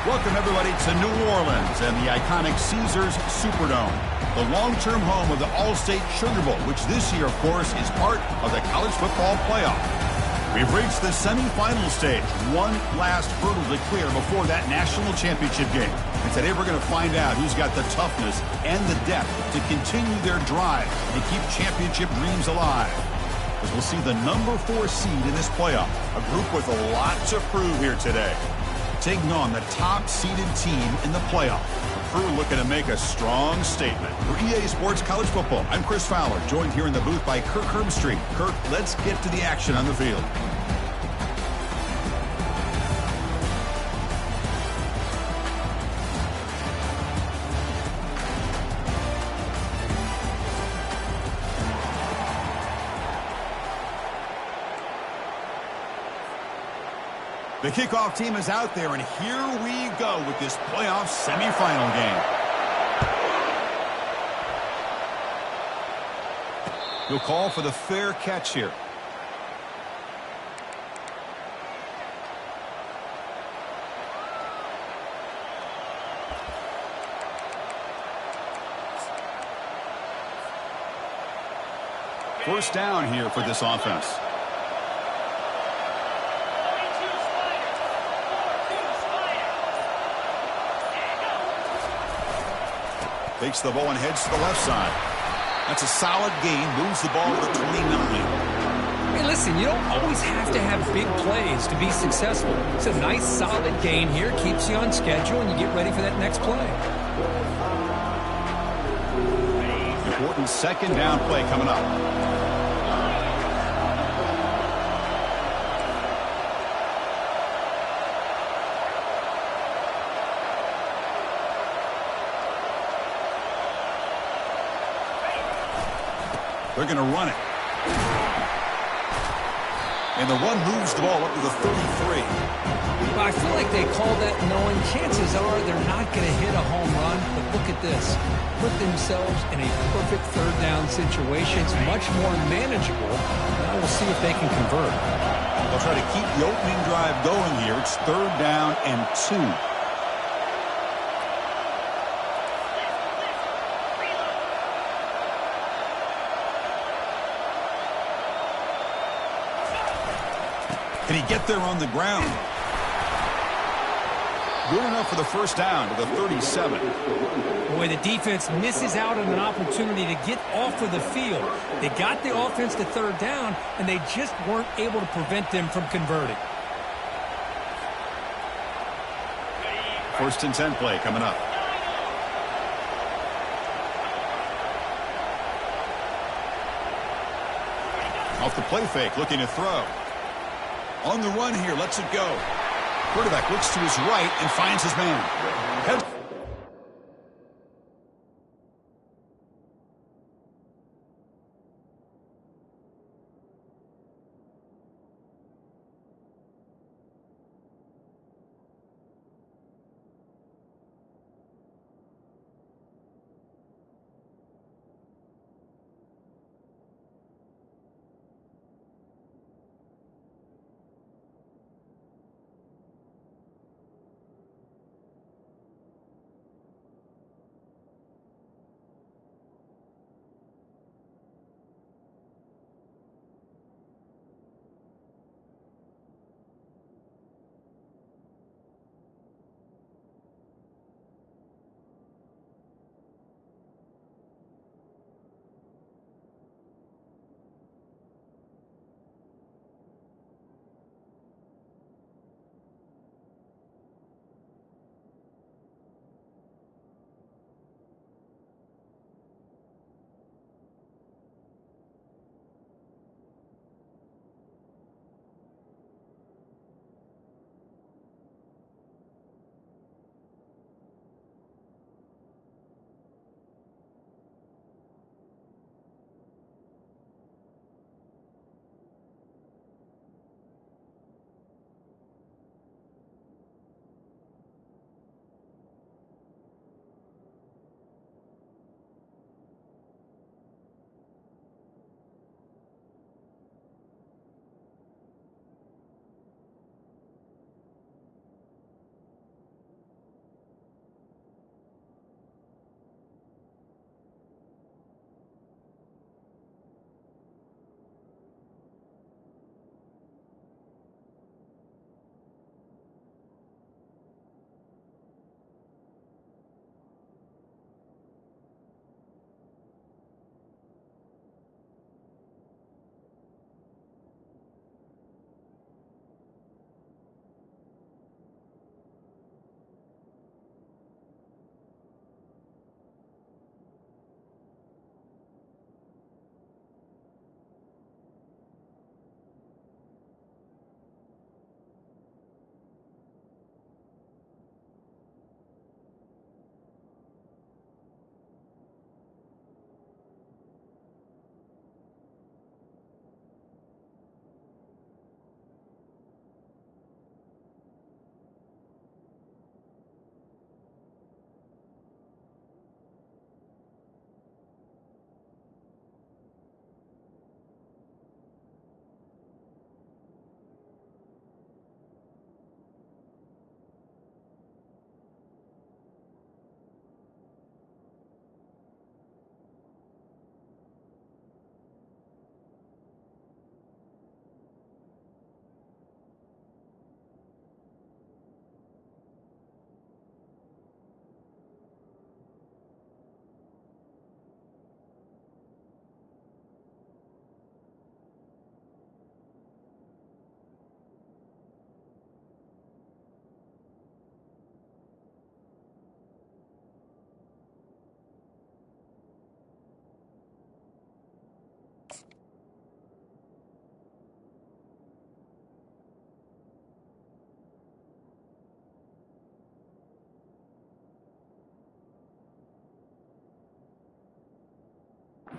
Welcome, everybody, to New Orleans and the iconic Caesars Superdome, the long-term home of the All-State Sugar Bowl, which this year, of course, is part of the college football playoff. We've reached the semifinal stage, one last hurdle to clear before that national championship game. And today we're going to find out who's got the toughness and the depth to continue their drive and keep championship dreams alive. As we'll see the number 4 seed in this playoff, a group with a lot to prove here today. Taking on the top-seeded team in the playoff. A crew looking to make a strong statement. For EA Sports College Football, I'm Chris Fowler, joined here in the booth by Kirk Herbstreit. Kirk, let's get to the action on the field. The kickoff team is out there, and here we go with this playoff semifinal game. He'll call for the fair catch here. First down here for this offense. Takes the ball and heads to the left side. That's a solid gain. Moves the ball to the 29. Hey, listen, you don't always have to have big plays to be successful. It's a nice, solid gain here. Keeps you on schedule, and you get ready for that next play. Important second down play coming up. They're going to run it. And the run moves the ball up to the 33. Well, I feel like they call that knowing chances are they're not going to hit a home run. But look at this. Put themselves in a perfect third down situation. It's much more manageable. Now we'll see if they can convert. They'll try to keep the opening drive going here. It's third down and 2. Can he get there on the ground? Good enough for the first down to the 37. Boy, the defense misses out on an opportunity to get off of the field. They got the offense to third down, and they just weren't able to prevent them from converting. First and 10 play coming up. Off the play fake, looking to throw. On the run here, lets it go. Quarterback looks to his right and finds his man.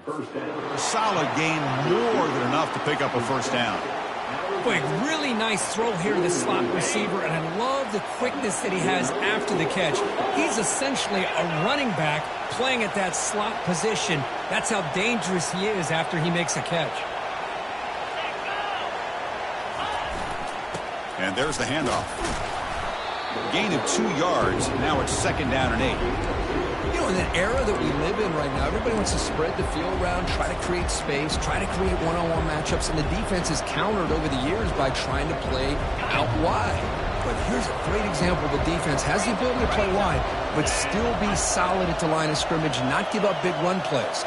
A solid gain, more than enough to pick up a first down. Boy, really nice throw here to the slot receiver, and I love the quickness that he has after the catch. He's essentially a running back playing at that slot position. That's how dangerous he is after he makes a catch. And there's the handoff. Gain of 2 yards. Now it's 2nd down and 8. You know, in the era that we live in right now, everybody wants to spread the field around, try to create space, try to create one-on-one matchups, and the defense has countered over the years by trying to play out wide. But here's a great example. The defense has the ability to play wide, but still be solid at the line of scrimmage and not give up big run plays.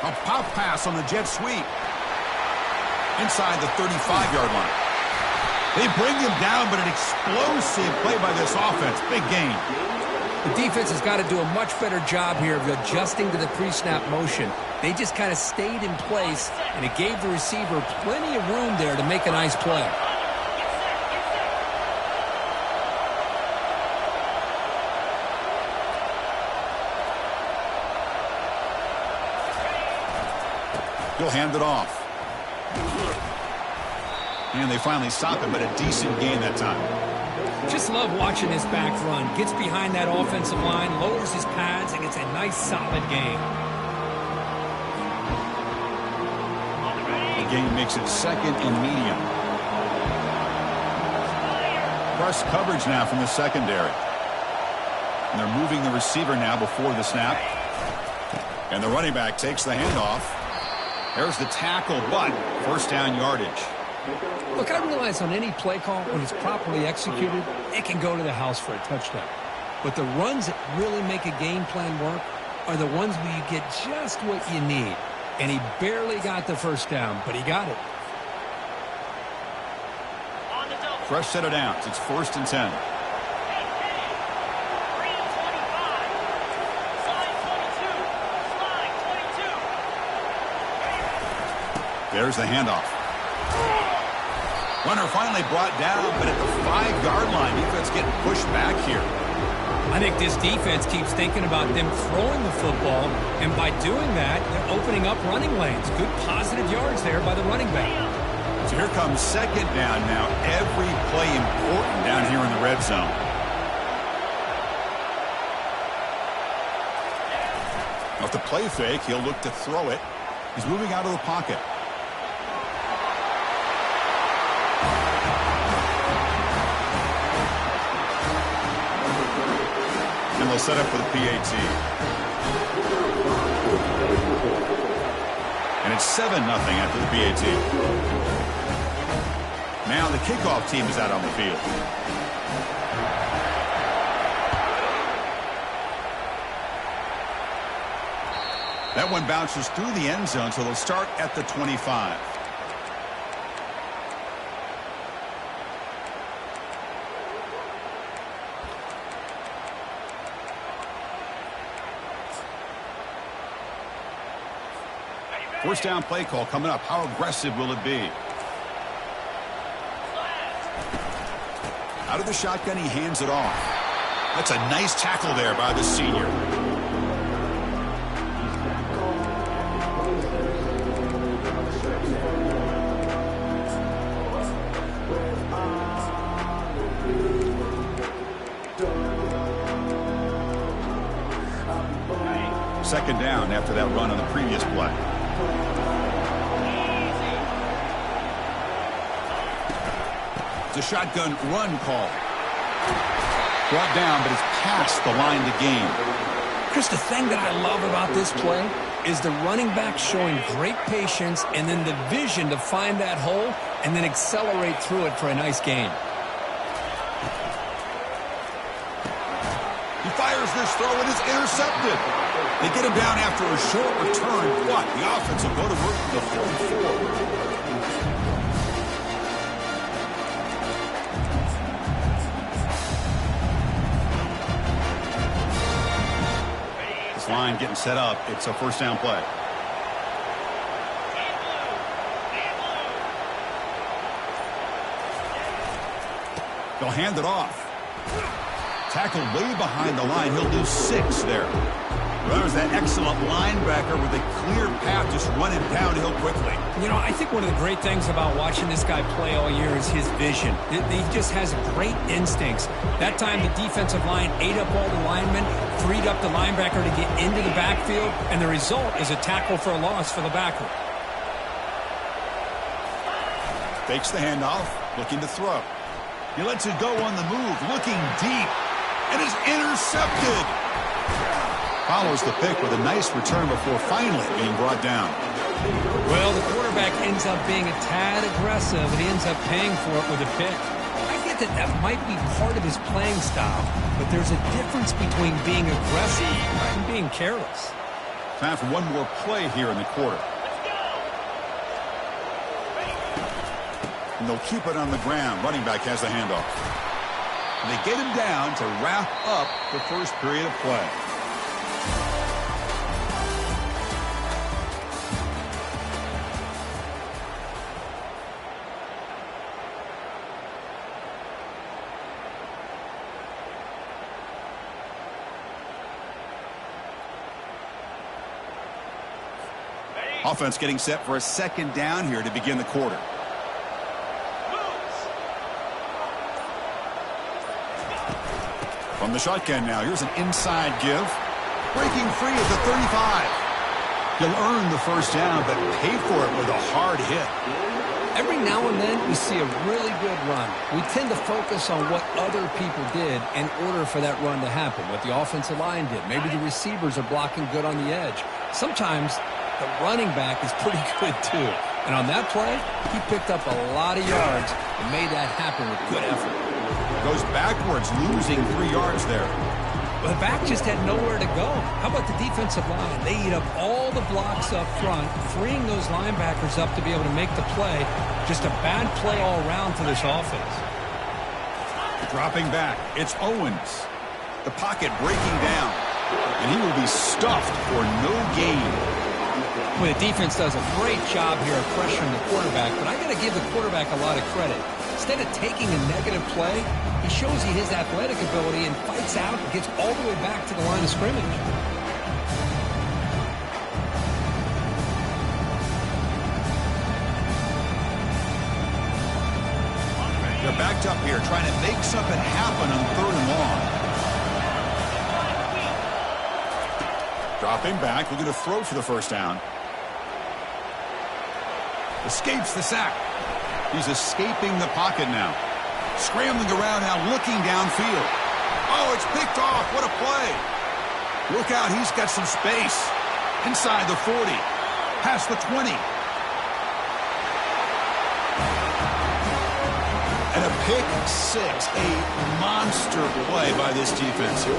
A pop pass on the jet sweep. Inside the 35-yard line. They bring him down, but an explosive play by this offense. Big gain. The defense has got to do a much better job here of adjusting to the pre-snap motion. They just kind of stayed in place, and it gave the receiver plenty of room there to make a nice play. He'll hand it off. And they finally stop him, but a decent gain that time. Just love watching this back run. Gets behind that offensive line, lowers his pads, and gets a nice solid gain. The gain makes it 2nd and medium. Press coverage now from the secondary. And they're moving the receiver now before the snap. And the running back takes the handoff. There's the tackle, but first down yardage. Look, I realize on any play call, when it's properly executed, it can go to the house for a touchdown. But the runs that really make a game plan work are the ones where you get just what you need. And he barely got the first down, but he got it. Fresh set of downs. It's 1st and 10. There's the handoff. Runner finally brought down, but at the 5-yard line, defense getting pushed back here. I think this defense keeps thinking about them throwing the football, and by doing that, they're opening up running lanes. Good positive yards there by the running back. So here comes 2nd down now. Every play important down here in the red zone. Off the play fake, he'll look to throw it. He's moving out of the pocket. And they'll set up for the PAT. And it's 7-0 after the PAT. Now the kickoff team is out on the field. That one bounces through the end zone, so they'll start at the 25. First down play call coming up. How aggressive will it be? Out of the shotgun, he hands it off. That's a nice tackle there by the senior. Second down after that run on the previous play. It's a shotgun run call. Brought down, but it's past the line to gain. Chris, the thing that I love about this play is the running back showing great patience and then the vision to find that hole and then accelerate through it for a nice gain. He fires this throw and it's intercepted. They get him down after a short return, but the offense will go to work from the 44. This line getting set up. It's a first down play. They'll hand it off. Tackled way behind the line. He'll lose 6 there. Well, there's that excellent linebacker with a clear path just running downhill quickly. You know, I think one of the great things about watching this guy play all year is his vision. He just has great instincts. That time the defensive line ate up all the linemen, freed up the linebacker to get into the backfield, and the result is a tackle for a loss for the backer. Fakes the handoff, looking to throw. He lets it go on the move, looking deep, and is intercepted. Follows the pick with a nice return before finally being brought down. Well, the quarterback ends up being a tad aggressive, and he ends up paying for it with a pick. I get that might be part of his playing style, but there's a difference between being aggressive and being careless. Time for one more play here in the quarter. And they'll keep it on the ground. Running back has the handoff. And they get him down to wrap up the first period of play. Offense getting set for a second down here to begin the quarter. From the shotgun now, here's an inside give. Breaking free at the 35. He'll earn the first down, but pay for it with a hard hit. Every now and then, we see a really good run. We tend to focus on what other people did in order for that run to happen, what the offensive line did. Maybe the receivers are blocking good on the edge. Sometimes the running back is pretty good, too. And on that play, he picked up a lot of yards and made that happen with good effort. Goes backwards, losing 3 yards there. Well, the back just had nowhere to go. How about the defensive line? They eat up all the blocks up front, freeing those linebackers up to be able to make the play. Just a bad play all around for this offense. Dropping back, it's Owens. The pocket breaking down, and he will be stuffed for no gain. Well, the defense does a great job here of pressuring the quarterback, but I got to give the quarterback a lot of credit. Instead of taking a negative play, he shows you his athletic ability and fights out and gets all the way back to the line of scrimmage. They're backed up here, trying to make something happen on 3rd and long. Dropping back, looking to throw for the first down. Escapes the sack. He's escaping the pocket now. Scrambling around now, looking downfield. Oh, it's picked off. What a play. Look out, he's got some space. Inside the 40. Past the 20. And a pick six. A monster play by this defense here.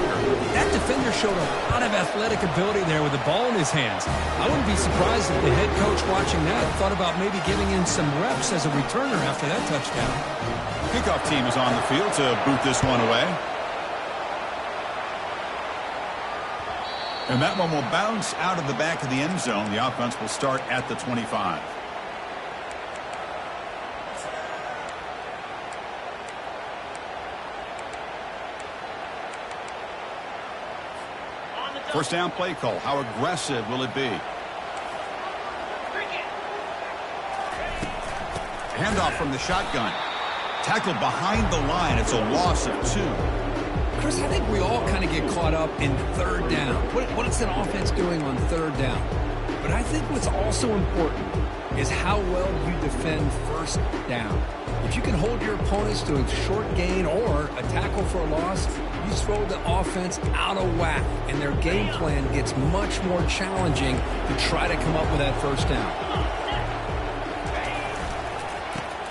That defender showed a lot of athletic ability there with the ball in his hands. I wouldn't be surprised if the head coach watching that thought about maybe giving in some reps as a returner after that touchdown. Kickoff team is on the field to boot this one away. And that one will bounce out of the back of the end zone. The offense will start at the 25. First down play call. How aggressive will it be? Handoff from the shotgun. Tackled behind the line. It's a loss of 2. Chris, I think we all kind of get caught up in 3rd down. What is an offense doing on 3rd down? But I think what's also important is how well you defend 1st down. If you can hold your opponents to a short gain or a tackle for a loss, you throw the offense out of whack, and their game plan gets much more challenging to try to come up with that 1st down.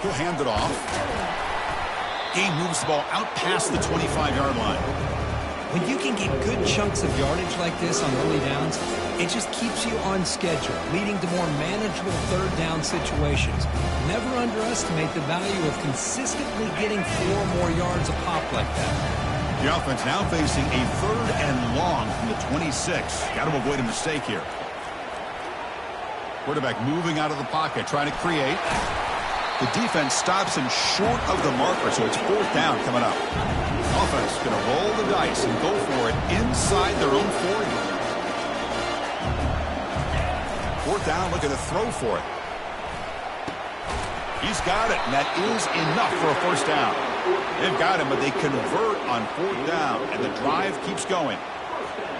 He'll hand it off. Game moves the ball out past the 25-yard line. When you can get good chunks of yardage like this on early downs, it just keeps you on schedule, leading to more manageable 3rd down situations. Never underestimate the value of consistently getting 4 more yards a pop like that. The offense now facing a 3rd and long from the 26. Got to avoid a mistake here. Quarterback moving out of the pocket, trying to create. The defense stops him short of the marker, so it's 4th down coming up. Offense going to roll the dice and go for it inside their own 40. 4th down, looking to throw for it. He's got it, and that is enough for a 1st down. They've got him, but they convert on 4th down, and the drive keeps going.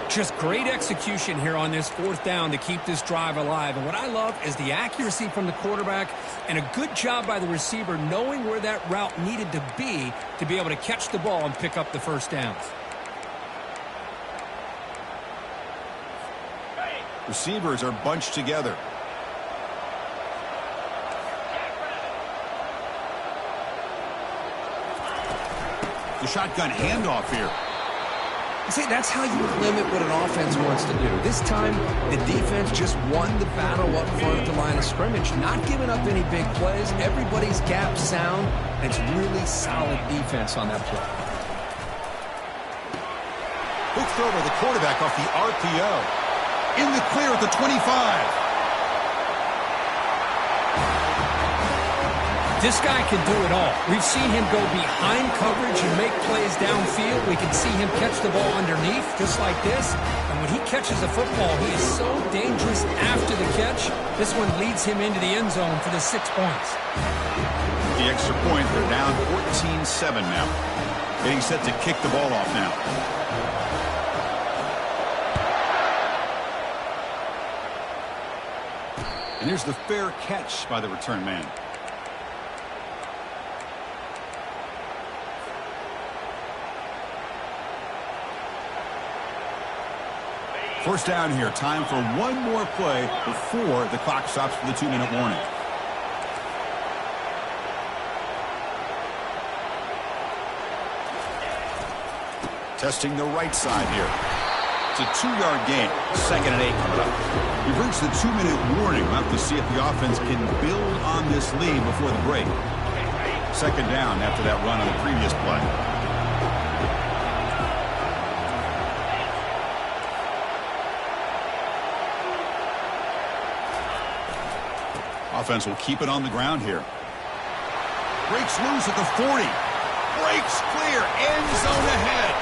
Just great execution here on this 4th down to keep this drive alive. And what I love is the accuracy from the quarterback and a good job by the receiver knowing where that route needed to be able to catch the ball and pick up the 1st down. Receivers are bunched together. The shotgun handoff here. See, that's how you limit what an offense wants to do. This time, the defense just won the battle up front at the line of scrimmage, not giving up any big plays. Everybody's gap sound, and it's really solid defense on that play. Quick throw by the quarterback off the RPO. In the clear at the 25. This guy can do it all. We've seen him go behind coverage and make plays downfield. We can see him catch the ball underneath, just like this. And when he catches the football, he is so dangerous after the catch. This one leads him into the end zone for the 6 points. The extra point, they're down 14-7 now. Getting set to kick the ball off now. And here's the fair catch by the return man. First down here. Time for one more play before the clock stops for the 2-minute warning. Testing the right side here. It's a 2-yard gain. 2nd and 8 coming up. We've reached the 2-minute warning. We'll have to see if the offense can build on this lead before the break. 2nd down after that run on the previous play. Offense will keep it on the ground here. Breaks loose at the 40. Breaks clear. End zone ahead.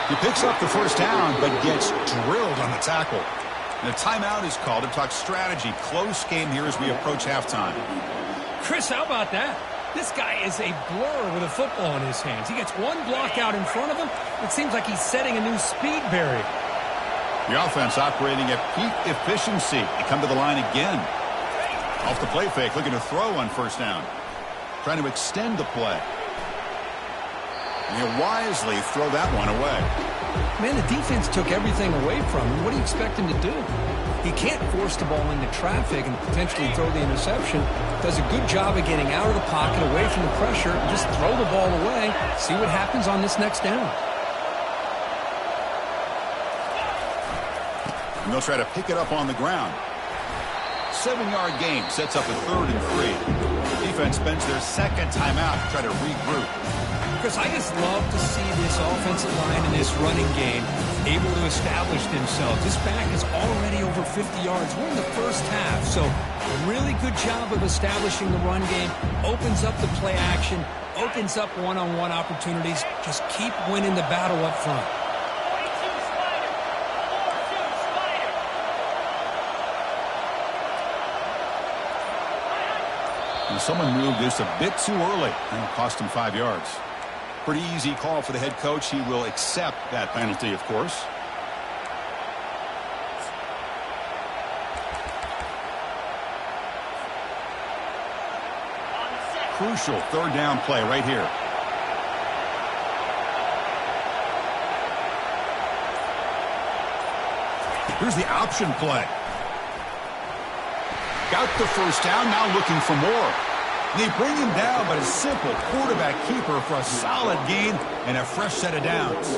He picks up the 1st down, but gets drilled on the tackle. And a timeout is called to talk strategy. Close game here as we approach halftime. Chris, how about that? This guy is a blur with a football in his hands. He gets one block out in front of him. It seems like he's setting a new speed barrier. The offense operating at peak efficiency. They come to the line again. Off the play fake, looking to throw on 1st down. Trying to extend the play. And he'll wisely throw that one away. Man, the defense took everything away from him. What do you expect him to do? He can't force the ball into traffic and potentially throw the interception. Does a good job of getting out of the pocket, away from the pressure, and just throw the ball away. See what happens on this next down. And they'll try to pick it up on the ground. 7-yard gain sets up a 3rd and 3. Defense spends their 2nd timeout to try to regroup. Chris, I just love to see this offensive line in this running game able to establish themselves. This back is already over 50 yards. We're in the 1st half, so a really good job of establishing the run game. Opens up the play action, opens up one-on-one opportunities. Just keep winning the battle up front. And someone moved this a bit too early, and it cost him 5 yards. Pretty easy call for the head coach. He will accept that penalty, of course. Crucial 3rd down play right here. Here's the option play. Got the 1st down, now looking for more. They bring him down, but a simple quarterback keeper for a solid gain and a fresh set of downs.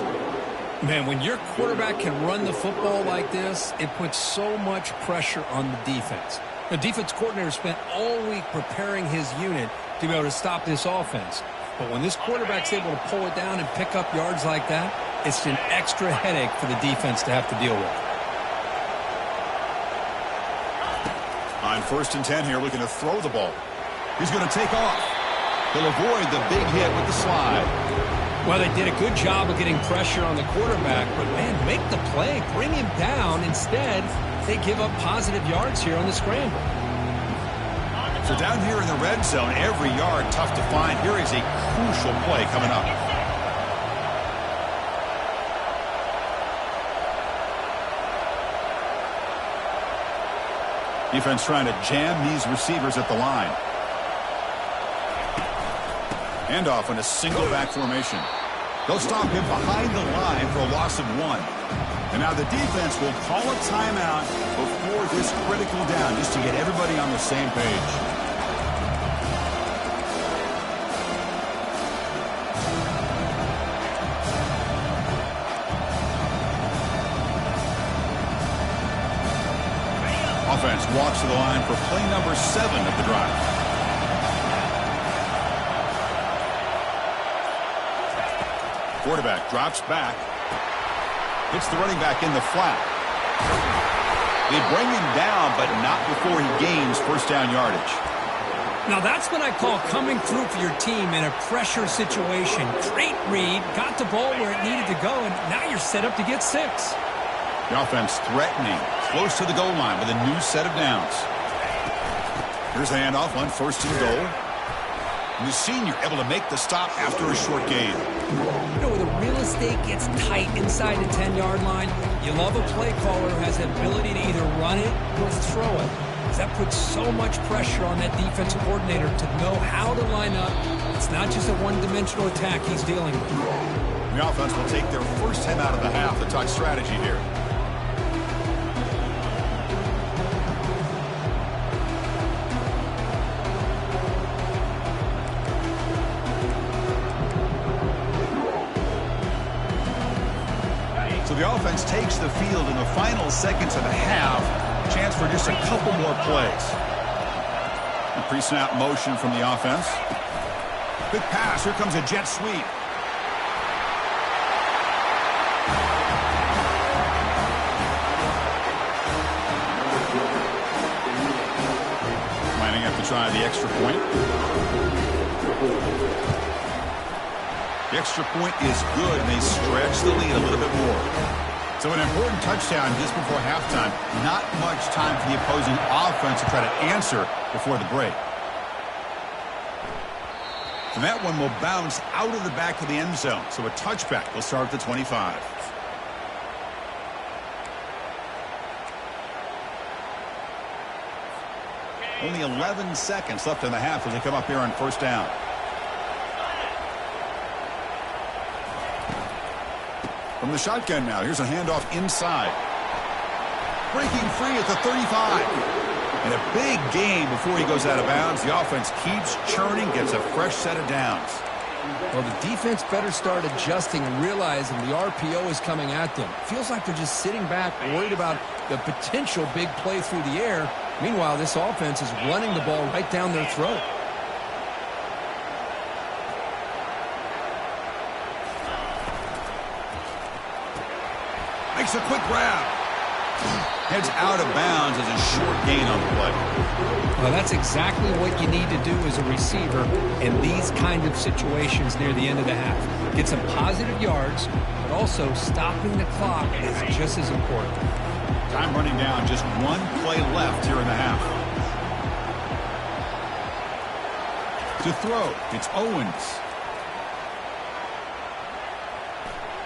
Man, when your quarterback can run the football like this, it puts so much pressure on the defense. The defense coordinator spent all week preparing his unit to be able to stop this offense. But when this quarterback's able to pull it down and pick up yards like that, it's an extra headache for the defense to have to deal with. On 1st and 10 here, looking to throw the ball. He's going to take off. He'll avoid the big hit with the slide. Well, they did a good job of getting pressure on the quarterback, but, man, make the play. Bring him down. Instead, they give up positive yards here on the scramble. So down here in the red zone, every yard tough to find. Here is a crucial play coming up. Defense trying to jam these receivers at the line. Handoff in a single back formation. They'll stop him behind the line for a loss of 1. And now the defense will call a timeout before this critical down just to get everybody on the same page. Offense walks to the line for play number 7 of the drive. Quarterback drops back. Hits the running back in the flat. They bring him down, but not before he gains first down yardage. Now that's what I call coming through for your team in a pressure situation. Great read, got the ball where it needed to go, and now you're set up to get 6. The offense threatening, close to the goal line with a new set of downs. Here's the handoff on first and goal. And the senior able to make the stop after a short gain. You know, when the real estate gets tight inside the 10-yard line, you love a play caller who has the ability to either run it or throw it. Because that puts so much pressure on that defensive coordinator to know how to line up. It's not just a one-dimensional attack he's dealing with. The offense will take their first time out of the half to talk strategy here. So the offense takes the field in the final seconds of the half. Chance for just a couple more plays. A pre-snap motion from the offense. Big pass. Here comes a jet sweep. Lining up to try the extra point. The extra point is good, and they stretch the lead a little bit more. So an important touchdown just before halftime. Not much time for the opposing offense to try to answer before the break. And that one will bounce out of the back of the end zone. So a touchback will start at the 25. Only 11 seconds left in the half as they come up here on first down. From the shotgun now, here's a handoff inside. Breaking free at the 35. And a big gain before he goes out of bounds. The offense keeps churning, gets a fresh set of downs. Well, the defense better start adjusting and realizing the RPO is coming at them. Feels like they're just sitting back, worried about the potential big play through the air. Meanwhile, this offense is running the ball right down their throat. Makes a quick grab. Heads out of bounds as a short gain on the play. Well, that's exactly what you need to do as a receiver in these kind of situations near the end of the half. Get some positive yards, but also stopping the clock is just as important. Time running down, just one play left here in the half. To throw, it's Owens.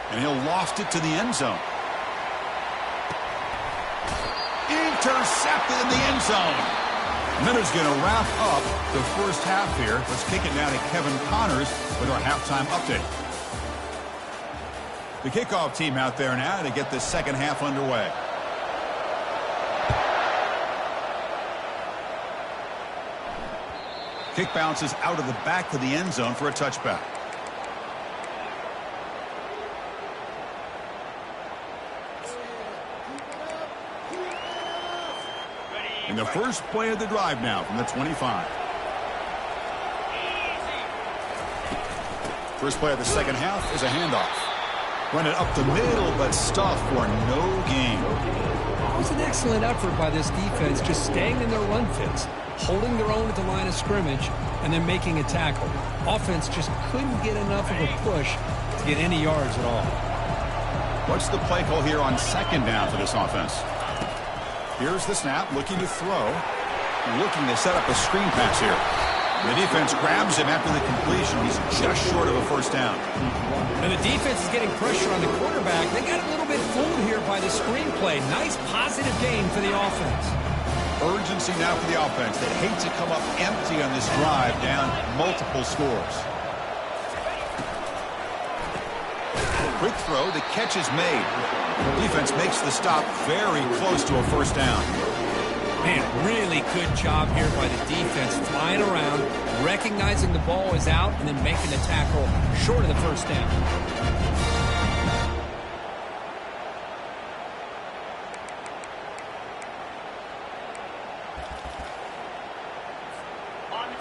And he'll loft it to the end zone. Intercepted in the end zone. And then it's going to wrap up the first half here. Let's kick it down to Kevin Connors with our halftime update. The kickoff team out there now to get this second half underway. Kick bounces out of the back of the end zone for a touchback. And the first play of the drive now from the 25. First play of the second half is a handoff. Run it up the middle, but stuffed for no gain. It was an excellent effort by this defense, just staying in their run fits. holding their own at the line of scrimmage, and then making a tackle. Offense just couldn't get enough of a push to get any yards at all. What's the play call here on second down for this offense? Here's the snap, looking to throw. Looking to set up a screen pass here. The defense grabs him after the completion. He's just short of a first down. And the defense is getting pressure on the quarterback. They got a little bit fooled here by the screenplay. Nice positive gain for the offense. Urgency now for the offense. They hate to come up empty on this drive, down multiple scores. Quick throw, the catch is made. Defense makes the stop very close to a first down. Man, really good job here by the defense, flying around, recognizing the ball is out, and then making the tackle short of the first down.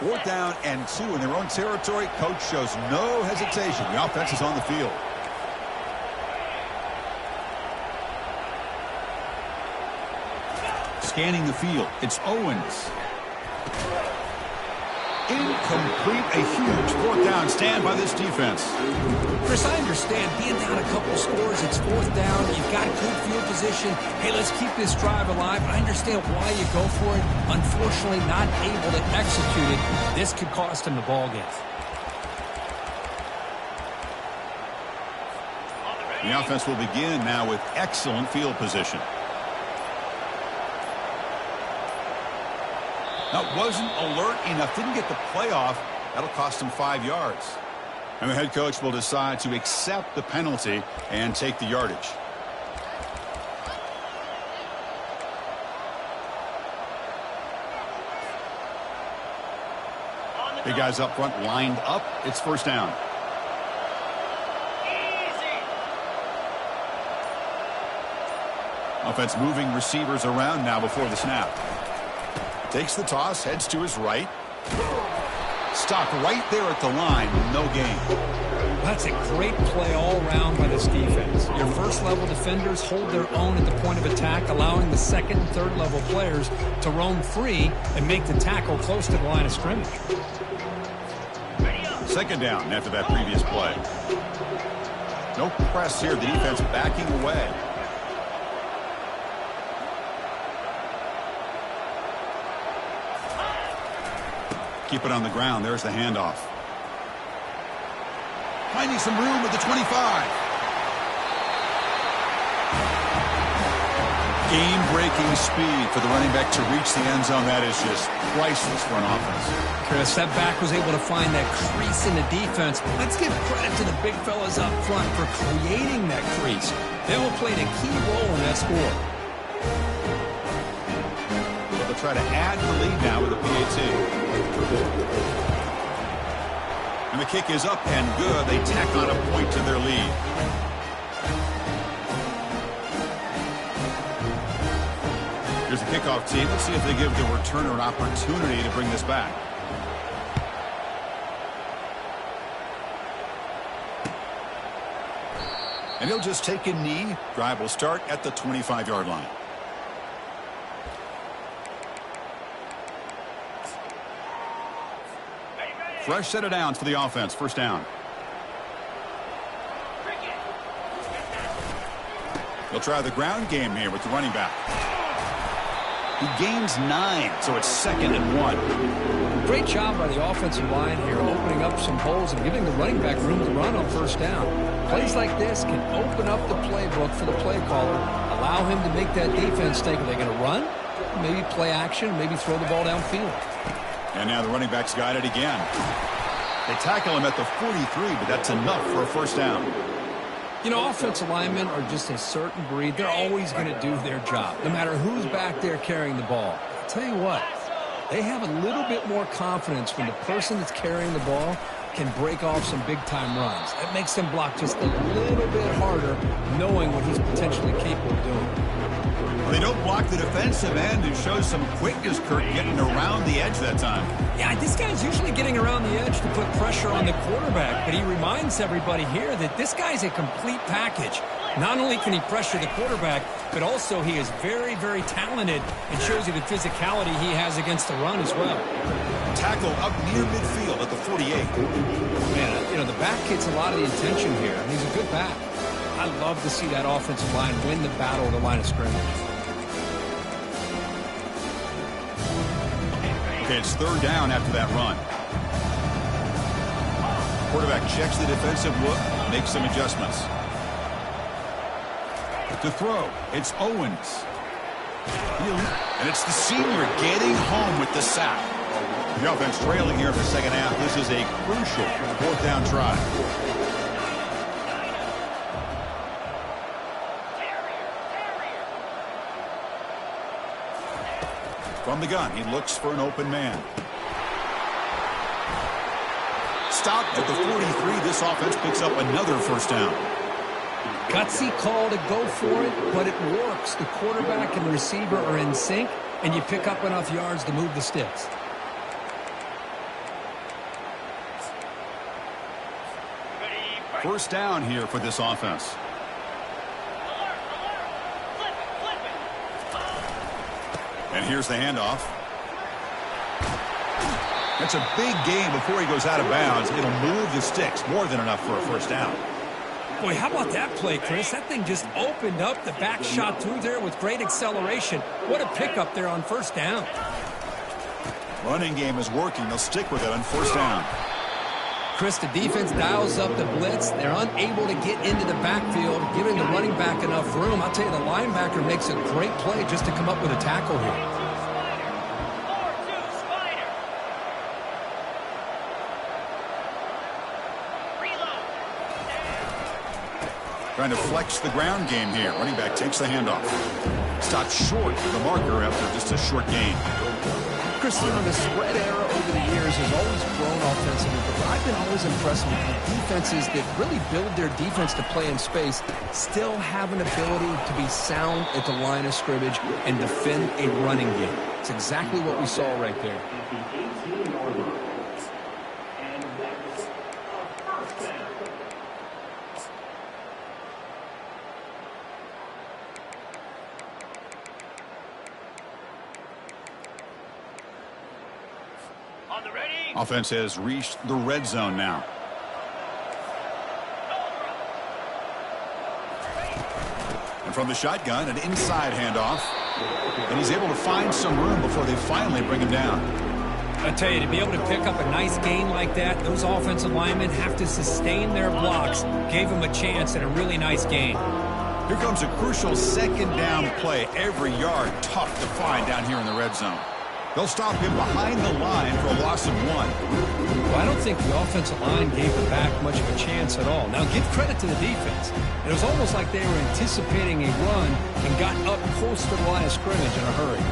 Fourth down and 2 in their own territory. Coach shows no hesitation. The offense is on the field. Scanning the field, it's Owens. Incomplete, a huge fourth down stand by this defense. Chris, I understand being down a couple scores, it's fourth down, you've got good field position. Hey, let's keep this drive alive. I understand why you go for it. Unfortunately, not able to execute it. This could cost him the ball game. The offense will begin now with excellent field position. That wasn't alert enough. Didn't get the play off. That'll cost him 5 yards. And the head coach will decide to accept the penalty and take the yardage. Big guys up front lined up. It's first down. Offense moving receivers around now before the snap. Takes the toss, heads to his right. Stopped right there at the line, no gain. That's a great play all around by this defense. Your first-level defenders hold their own at the point of attack, allowing the second and third-level players to roam free and make the tackle close to the line of scrimmage. Second down after that previous play. No press here. The defense backing away. Keep it on the ground. There's the handoff. Finding some room at the 25. Game-breaking speed for the running back to reach the end zone. That is just priceless for an offense. Chris, that back was able to find that crease in the defense. Let's give credit to the big fellas up front for creating that crease. They all played a key role in that score. They'll try to add the lead now with a PAT. And the kick is up and good. They tack on a point to their lead. Here's the kickoff team. Let's see if they give the returner an opportunity to bring this back. And he'll just take a knee. Drive will start at the 25-yard line. Fresh set of downs for the offense. First down. They'll try the ground game here with the running back. He gains 9, so it's 2nd and 1. Great job by the offensive line here, opening up some holes and giving the running back room to run on first down. Plays like this can open up the playbook for the play caller, allow him to make that defense think, are they going to run? Maybe play action, maybe throw the ball downfield. And now the running back's got it again. They tackle him at the 43, but that's enough for a first down. You know, offensive linemen are just a certain breed. They're always going to do their job, no matter who's back there carrying the ball. I'll tell you what, they have a little bit more confidence when the person that's carrying the ball can break off some big-time runs. That makes them block just a little bit harder, knowing what he's potentially capable of doing. Well, they don't block the defensive end and show some quickness, Kurt, getting around the edge that time. Yeah, this guy's usually getting around the edge to put pressure on the quarterback, but he reminds everybody here that this guy's a complete package. Not only can he pressure the quarterback, but also he is very, very talented and shows you the physicality he has against the run as well. Tackle up near midfield at the 48. Man, you know, the back gets a lot of the attention here, and he's a good back. I love to see that offensive line win the battle at the line of scrimmage. Okay, it's third down after that run. Quarterback checks the defensive look, makes some adjustments. To throw, it's Owens. And it's the senior getting home with the sack. The offense trailing here in the second half. This is a crucial fourth down try. From the gun, he looks for an open man. Stopped at the 43. This offense picks up another first down. Gutsy call to go for it, but it works. The quarterback and receiver are in sync, and you pick up enough yards to move the sticks. First down here for this offense. And here's the handoff. That's a big gain before he goes out of bounds. It'll move the sticks, more than enough for a first down. Boy, how about that play, Chris? That thing just opened up. The back shot through there with great acceleration. What a pickup there on first down. Running game is working. They'll stick with it on first down. Chris, the defense dials up the blitz. They're unable to get into the backfield, giving the running back enough room. I'll tell you, the linebacker makes a great play just to come up with a tackle here. Trying to flex the ground game here. Running back takes the handoff. Stopped short of the marker after just a short gain. Chris, you know, the spread era over the years has always grown offensively, but I've been always impressed with the defenses that really build their defense to play in space, still have an ability to be sound at the line of scrimmage and defend a running game. It's exactly what we saw right there. Offense has reached the red zone now. And from the shotgun, an inside handoff. And he's able to find some room before they finally bring him down. I tell you, to be able to pick up a nice gain like that, those offensive linemen have to sustain their blocks. Gave him a chance at a really nice gain. Here comes a crucial second down play. Every yard tough to find down here in the red zone. They'll stop him behind the line for a loss of 1. Well, I don't think the offensive line gave the back much of a chance at all. Now, give credit to the defense. It was almost like they were anticipating a run and got up close to the line of scrimmage in a hurry.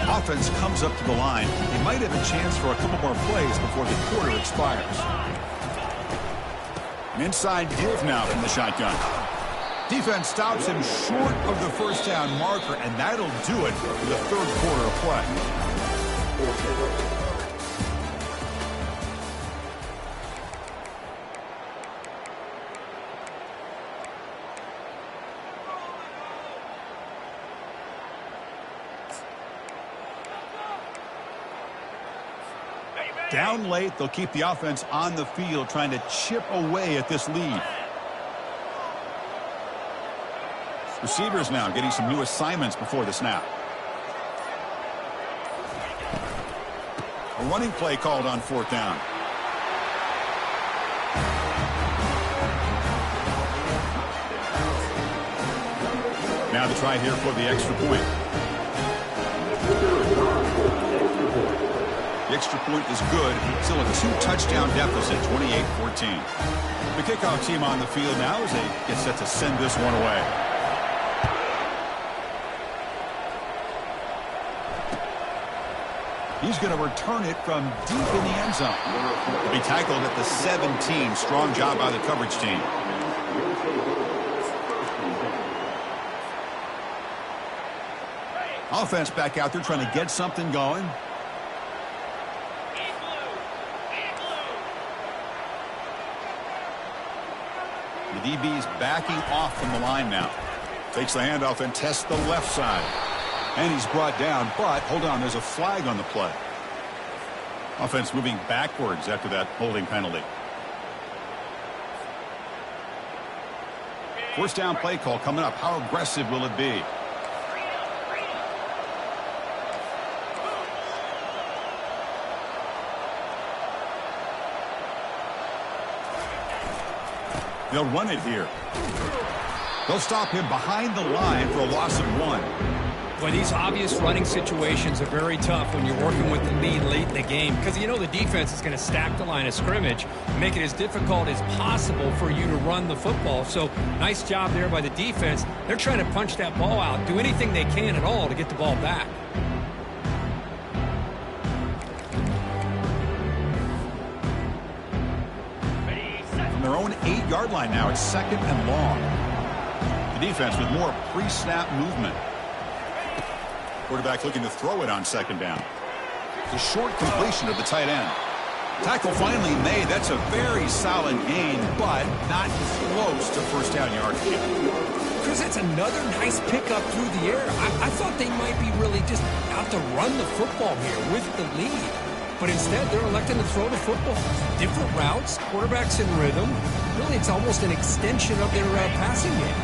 Offense comes up to the line. They might have a chance for a couple more plays before the quarter expires. An inside give now from the shotgun. Defense stops him short of the first down marker, and that'll do it for the third quarter of play. Down late, they'll keep the offense on the field trying to chip away at this lead. Receivers now getting some new assignments before the snap. A running play called on fourth down. Now the try here for the extra point. The extra point is good. Still a 2-touchdown deficit, 28-14. The kickoff team on the field now as they get set to send this one away. He's going to return it from deep in the end zone. He'll be tackled at the 17. Strong job by the coverage team. Offense back out there trying to get something going. The DB's backing off from the line now. Takes the handoff and tests the left side. And he's brought down, but hold on, there's a flag on the play. Offense moving backwards after that holding penalty. First down play call coming up. How aggressive will it be? They'll run it here. They'll stop him behind the line for a loss of 1. Well, these obvious running situations are very tough when you're working with the lead late in the game because you know the defense is going to stack the line of scrimmage, make it as difficult as possible for you to run the football. So nice job there by the defense. They're trying to punch that ball out, do anything they can at all to get the ball back. From their own 8-yard line now, it's 2nd and long. The defense with more pre-snap movement. Quarterback looking to throw it on 2nd down. The short completion of the tight end. Tackle finally made. That's a very solid gain, but not close to first down yardage. Chris, that's another nice pickup through the air. I thought they might be really just out to run the football here with the lead. But instead, they're electing to throw the football. Different routes, quarterbacks in rhythm. Really, it's almost an extension of their passing game.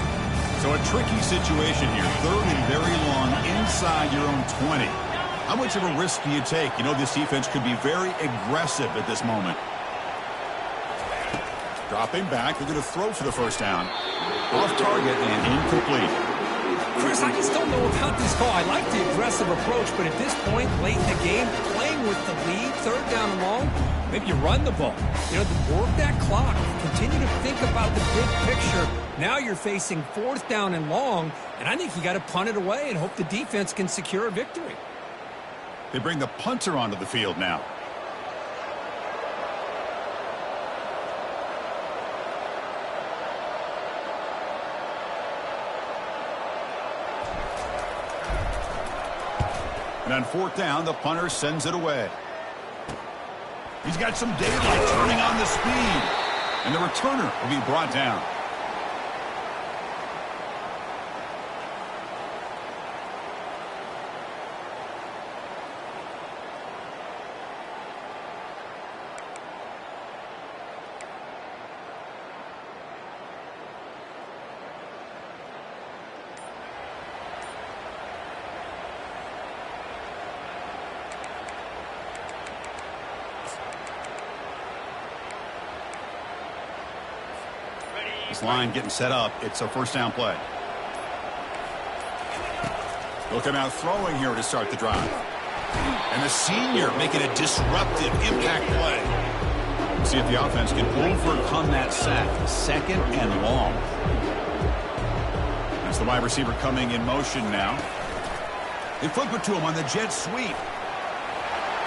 So a tricky situation here. 3rd and very long inside your own 20. How much of a risk do you take? You know this defense could be very aggressive at this moment. Dropping back. They're going to throw for the first down. Off target and incomplete. Chris, I just don't know about this call. I like the aggressive approach, but at this point, late in the game, playing with the lead, 3rd down and long, maybe you run the ball. You know, work that clock. Continue to think about the big picture. Now you're facing 4th down and long, and I think you got to punt it away and hope the defense can secure a victory. They bring the punter onto the field now. And on 4th down, the punter sends it away. He's got some daylight turning on the speed. And the returner will be brought down. This line getting set up. It's a first down play. They'll come out throwing here to start the drive. And the senior making a disruptive impact play. See if the offense can overcome that sack. 2nd and long. That's the wide receiver coming in motion now. They flip it to him on the jet sweep.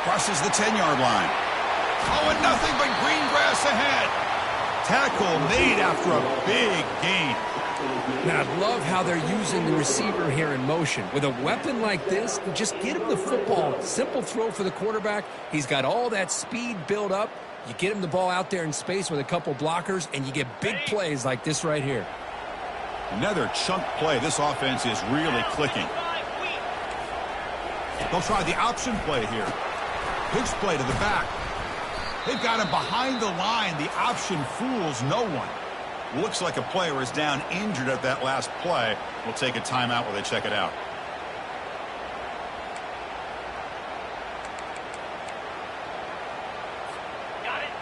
Crosses the 10-yard line. Oh, and nothing but green grass ahead. Tackle made after a big gain. Now, I love how they're using the receiver here in motion. With a weapon like this, just get him the football. Simple throw for the quarterback. He's got all that speed built up. You get him the ball out there in space with a couple blockers, and you get big plays like this right here. Another chunk play. This offense is really clicking. They'll try the option play here. Pitch play to the back. They've got him behind the line. The option fools no one. Looks like a player is down injured at that last play. We'll take a timeout while they check it out.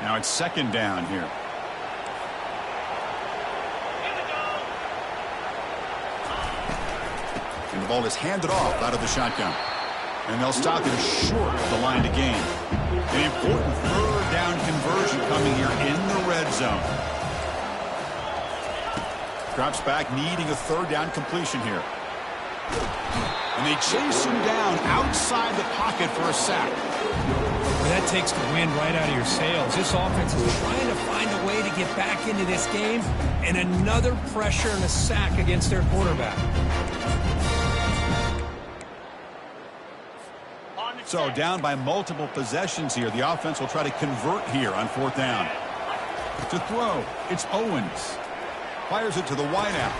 Now it's 2nd down here. And the ball is handed off out of the shotgun. And they'll stop him short of the line to gain. An important 3rd down conversion coming here in the red zone. Drops back, needing a 3rd down completion here. And they chase him down outside the pocket for a sack. Well, that takes the wind right out of your sails. This offense is trying to find a way to get back into this game, and another pressure and a sack against their quarterback. So down by multiple possessions here. The offense will try to convert here on 4th down. To throw, it's Owens. Fires it to the wideout.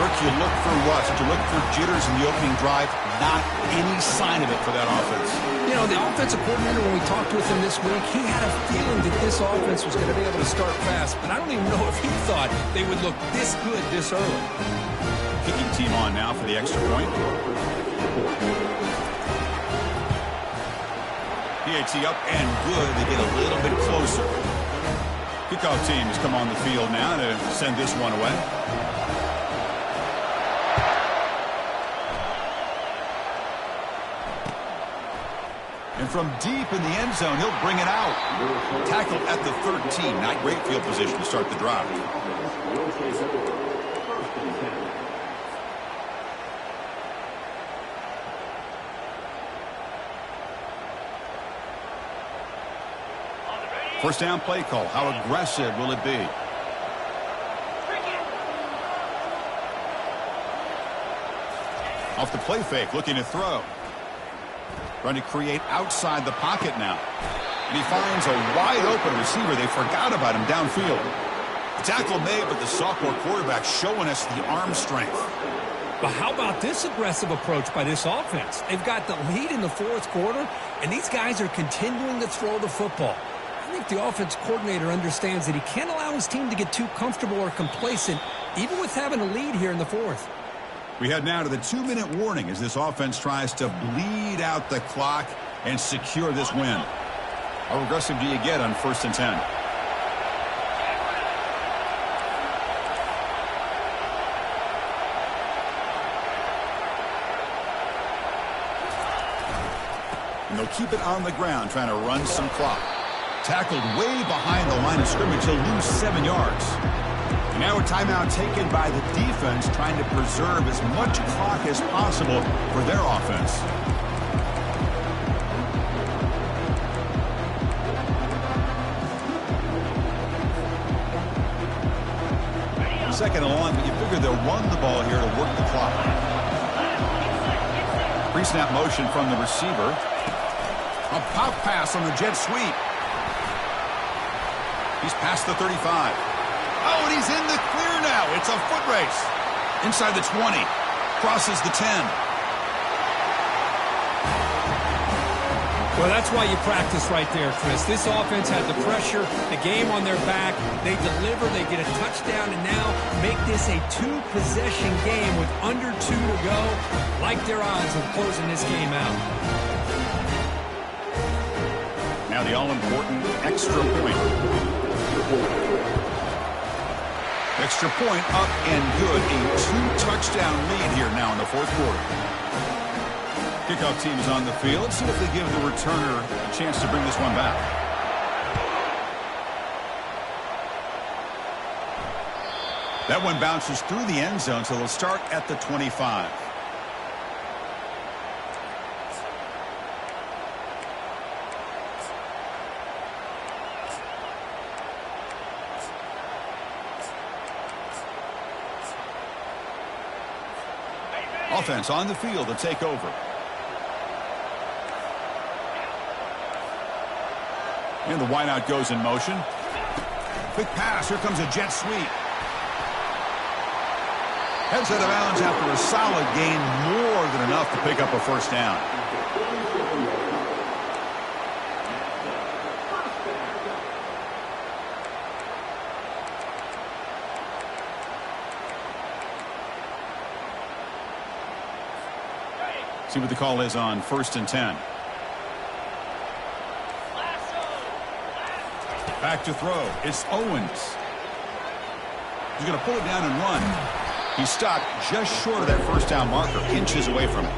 Kirk, you look for rust, you look for jitters in the opening drive. Not any sign of it for that offense. You know, the offensive coordinator, when we talked with him this week, he had a feeling that this offense was going to be able to start fast. But I don't even know if he thought they would look this good this early. Kicking team on now for the extra point. PAT up and good. They get a little bit closer. Kickoff team has come on the field now to send this one away. And from deep in the end zone, he'll bring it out. Tackled at the 13. Not great field position to start the drive. First down play call. How aggressive will it be? Off the play fake, looking to throw. Trying to create outside the pocket now. And he finds a wide-open receiver. They forgot about him downfield. The tackle made, but the sophomore quarterback showing us the arm strength. But how about this aggressive approach by this offense? They've got the lead in the 4th quarter, and these guys are continuing to throw the football. I think the offense coordinator understands that he can't allow his team to get too comfortable or complacent, even with having a lead here in the 4th. We head now to the 2-minute warning as this offense tries to bleed out the clock and secure this win. How aggressive do you get on 1st and 10? And they'll keep it on the ground, trying to run some clock. Tackled way behind the line of scrimmage. He'll lose 7 yards. And now a timeout taken by the defense, trying to preserve as much clock as possible for their offense. Second and long, but you figure they'll run the ball here to work the clock. Pre-snap motion from the receiver. A pop pass on the jet sweep. He's past the 35. Oh, and he's in the clear now. It's a foot race. Inside the 20. Crosses the 10. Well, that's why you practice right there, Chris. This offense had the pressure, the game on their back. They deliver, they get a touchdown, and now make this a 2-possession game with under 2 to go. Like their odds of closing this game out. Now the all-important extra point. Extra point up and good. A 2-touchdown lead here now in the 4th quarter. Kickoff team is on the field. Let's see if they give the returner a chance to bring this one back. That one bounces through the end zone, so they'll start at the 25. Offense on the field to take over. And the wideout goes in motion. Quick pass. Here comes a jet sweep. Heads out of bounds after a solid gain, more than enough to pick up a first down. See what the call is on 1st and 10. Back to throw. It's Owens. He's going to pull it down and run. He stopped just short of that first down marker, inches away from it.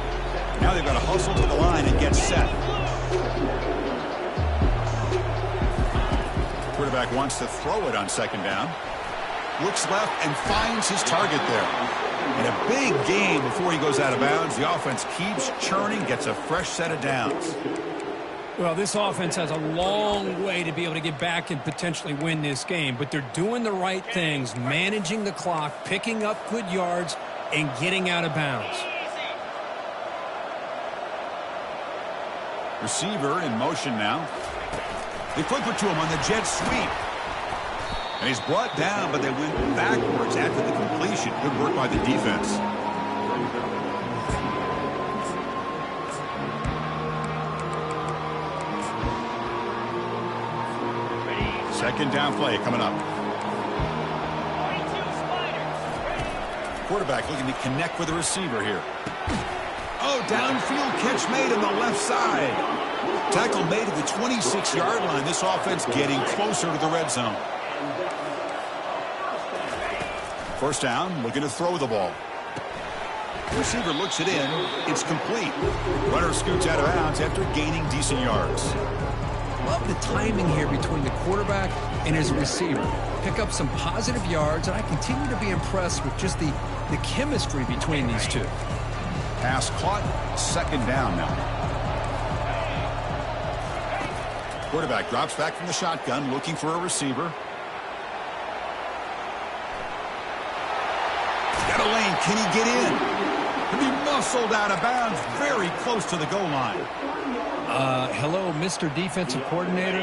Now they've got to hustle to the line and get set. Quarterback wants to throw it on 2nd down. Looks left and finds his target there. In a big game before he goes out of bounds, the offense keeps churning, gets a fresh set of downs. Well, this offense has a long way to be able to get back and potentially win this game, but they're doing the right things, managing the clock, picking up good yards, and getting out of bounds. Receiver in motion now. They flip it to him on the jet sweep. And he's brought down, but they went backwards after the completion. Good work by the defense. Second down play coming up. Quarterback looking to connect with the receiver here. Oh, downfield catch made on the left side. Tackle made at the 26-yard line. This offense getting closer to the red zone. First down, looking to throw the ball. The receiver looks it in. It's complete. Runner scoots out of bounds after gaining decent yards. Love the timing here between the quarterback and his receiver. Pick up some positive yards, and I continue to be impressed with just the chemistry between these two. Pass caught. Second down now. Quarterback drops back from the shotgun, looking for a receiver. Got a lane. Can he get in? Can be muscled out of bounds, very close to the goal line. Hello, Mr. Defensive Coordinator.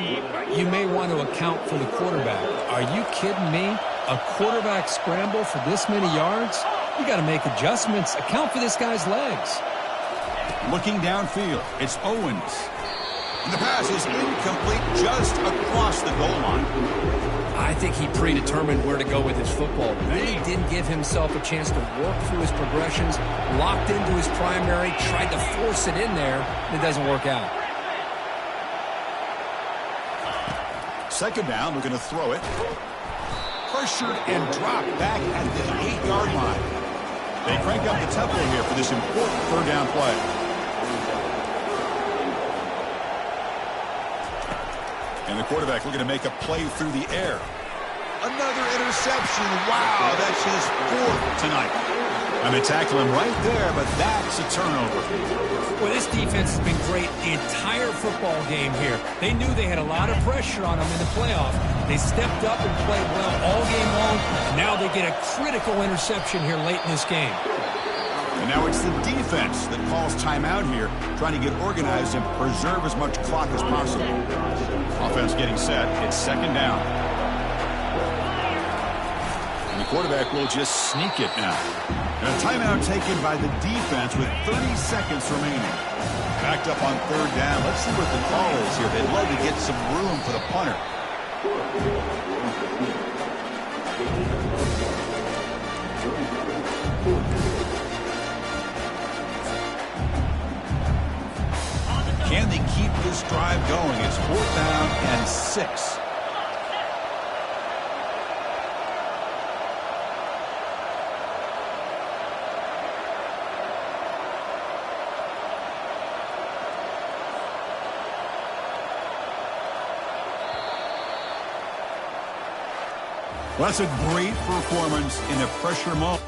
You may want to account for the quarterback. Are you kidding me? A quarterback scramble for this many yards? You got to make adjustments. Account for this guy's legs. Looking downfield, it's Owens. And the pass is incomplete just across the goal line. I think he predetermined where to go with his football. Really didn't give himself a chance to work through his progressions, locked into his primary, tried to force it in there, and it doesn't work out. Second down, we're going to throw it. Pressured and dropped back at the 8-yard line. They crank up the tempo here for this important third down play. And the quarterback looking to make a play through the air. Another interception. Wow, that's his fourth tonight. And they tackle him right there, but that's a turnover. Well, this defense has been great the entire football game here. They knew they had a lot of pressure on them in the playoff. They stepped up and played well all game long. And now they get a critical interception here late in this game. And now it's the defense that calls timeout here, trying to get organized and preserve as much clock as possible. Offense getting set. It's second down. And the quarterback will just sneak it now. And a timeout taken by the defense with 30 seconds remaining. Backed up on third down. Let's see what the call is here. They'd love to get some room for the punter. Can they keep this drive going? It's fourth down and 6. Well, that's a great performance in a pressure moment.